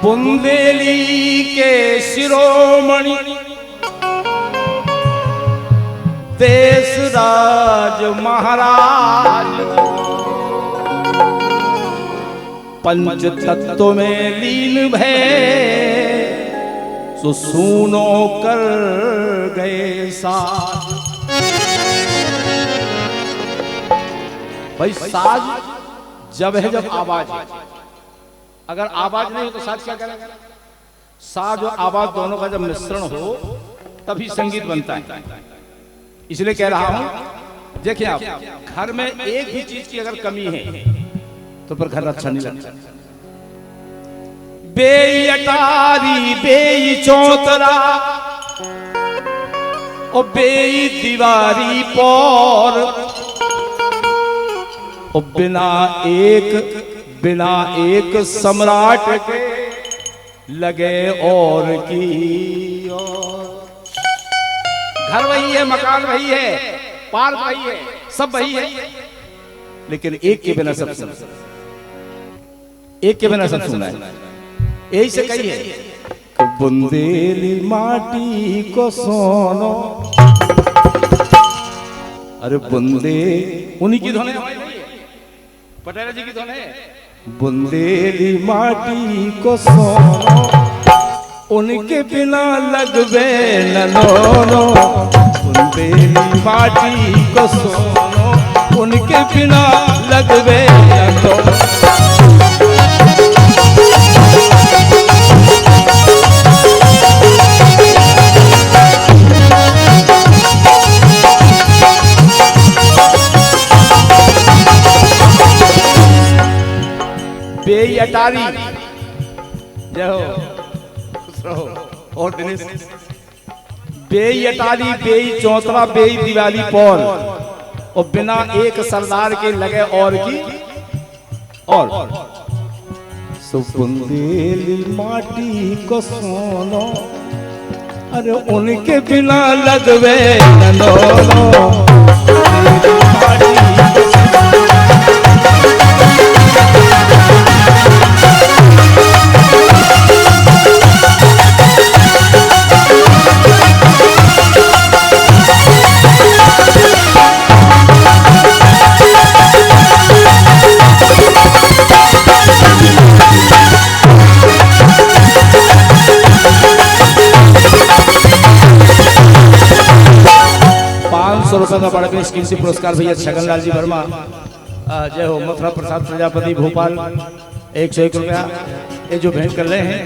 बुंदेली के शिरोमणि देश राज महाराज पंच तत्व में लीन भय सो सुनो कर गए साज। भाई साज जब है जब आवाज है, अगर आवाज नहीं हो तो साज क्या करेगा? साज और आवाज दोनों का जब मिश्रण हो तभी संगीत बनता है। इसलिए कह रहा हूं, देखिए आप घर में एक भी चीज की अगर कमी है तो फिर घर अच्छा नहीं लगता। बेई अटारी बेई चौतरा और बेई दीवारी पर और बिना एक सम्राट के लगे और की और। घर वही है, मकान वही है, पार्क वही है, सब वही है, लेकिन एक के बिना सब सुना, एक के बिना सब सुना है। यही से कही है बुंदेली माटी को सोनो। अरे बुंदे उन्हीं की धुन है, पटेल जी की धुन है। बुंदेली माटी को सोनो उनके बिना लगवे न लोनो। बुंदेली माटी को सोनो उनके बिना लगवे न लोनो। बेई अटारी जय हो और दिनेश। बेई अटारी बेई चौतरा बेई दिवाली पौर और बिना एक सरदार के लगे और की और। सो बुंदेली माटी को सोनो अरे उनके बिना लगवे न लोनो। ₹500 का बढ़ स्कीम से पुरस्कार भैया छगनलाल जी वर्मा जय हो। मथुरा प्रसाद प्रजापति भोपाल 101 रुपया ये जो भेंट कर रहे हैं।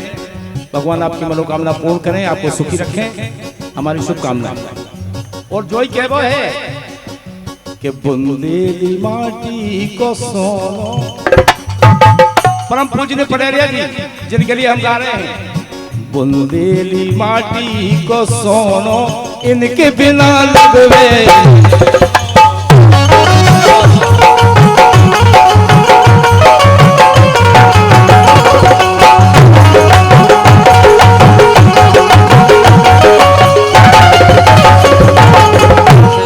भगवान आपकी मनोकामना पूर्ण करें, आपको सुखी रखें, हमारी शुभकामना। और जो ही कहवो है कि बुंदेली माटी को सोनो। परम पूज्य पटेरिया जी जिनके लिए हम गा रहे हैं बुंदेली माटी को सोनो इनके बिना लगवे।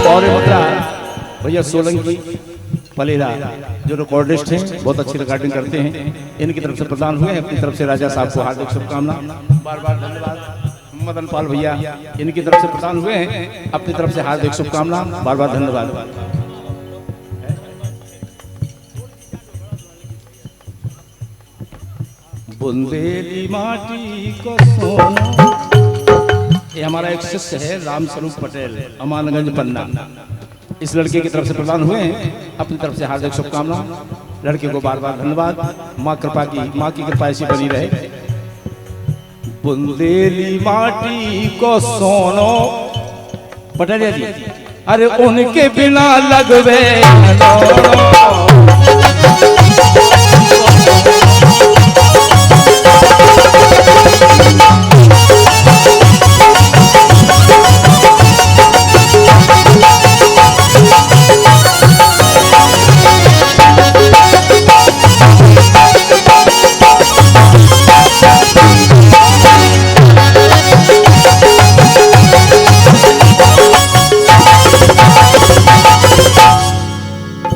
और मुद्रा भैया सोलंकी पलेरा जो रिकॉर्डिस्ट हैं, बहुत अच्छी रिकॉर्डिंग करते हैं, इनकी तरफ से प्रदान हुए हैं। अपनी तरफ से राजा साहब को हार्दिक शुभकामना, बार बार धन्यवाद। मदन पाल भैया इनकी तरफ से प्रदान हुए हैं, अपनी तरफ से हार्दिक शुभकामना, बार बार धन्यवाद। बुंदेली माटी को सोनो। ये हमारा एक शिष्य है रामस्वरूप पटेल अमानगंज पन्ना, इस लड़के की तरफ से प्रदान हुए हैं, अपनी तरफ से हार्दिक शुभकामना। लड़के को बार बार धन्यवाद। माँ की कृपा ऐसी बनी रहे। बुंदेली माटी को सोनो पटेरिया जी अरे उनके बिना लगवे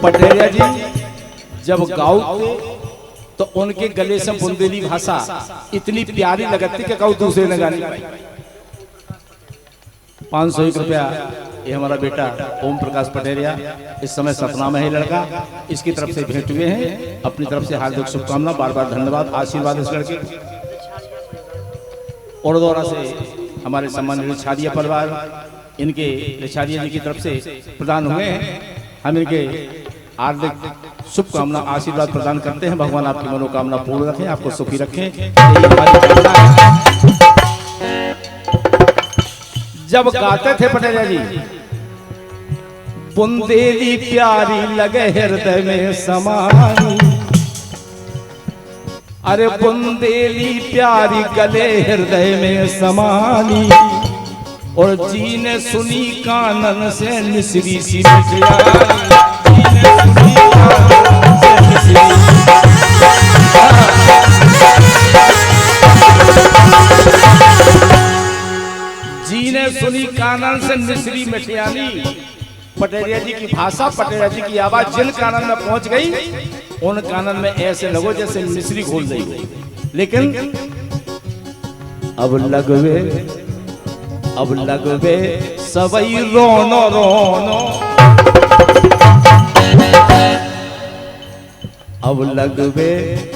पटेरिया जी जब गाओ तो उनके गले से बुंदेली भाषा इतनी प्यारी लगती कि कहूँ दूसरे ने गानी पाई। 501 रुपया ये हमारा बेटा ओम प्रकाश पटेरिया इस समय सतना में है लड़का, इसकी तरफ से भेंट हुए हैं। अपनी तरफ से हार्दिक शुभकामना, बार बार धन्यवाद, आशीर्वाद इस लड़के। और दौरा से हमारे सम्मानित रिछादिया परिवार, इनके रिछादिया जी की तरफ से प्रदान हुए हैं। हम इनके हार्दिक शुभकामना आशीर्वाद प्रदान करते हैं। भगवान आपकी मनोकामना पूर्ण रखें, आपको सुखी रखें, यही हमारी कामना है। जब गाते थे पटेरिया जी, बुंदेली प्यारी लगे हृदय में समानी, अरे बुंदेली प्यारी गले हृदय में समानी, और जी ने सुनी कानन से मिश्री सी जी ने सुनी कानन से मिश्री मिठियानी। पटेरिया जी की भाषा, पटेरिया जी की आवाज जिन कानन में पहुंच गई, उन कानन में ऐसे लगो जैसे मिश्री घोल गई। लेकिन अब लगवे सबई रोनो रोनो, अब लगवे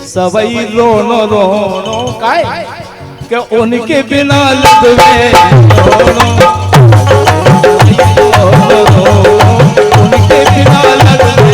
सबई रोनो रोनो, काय कि उनके बिना लगवे रोनो, उनके बिना लगवे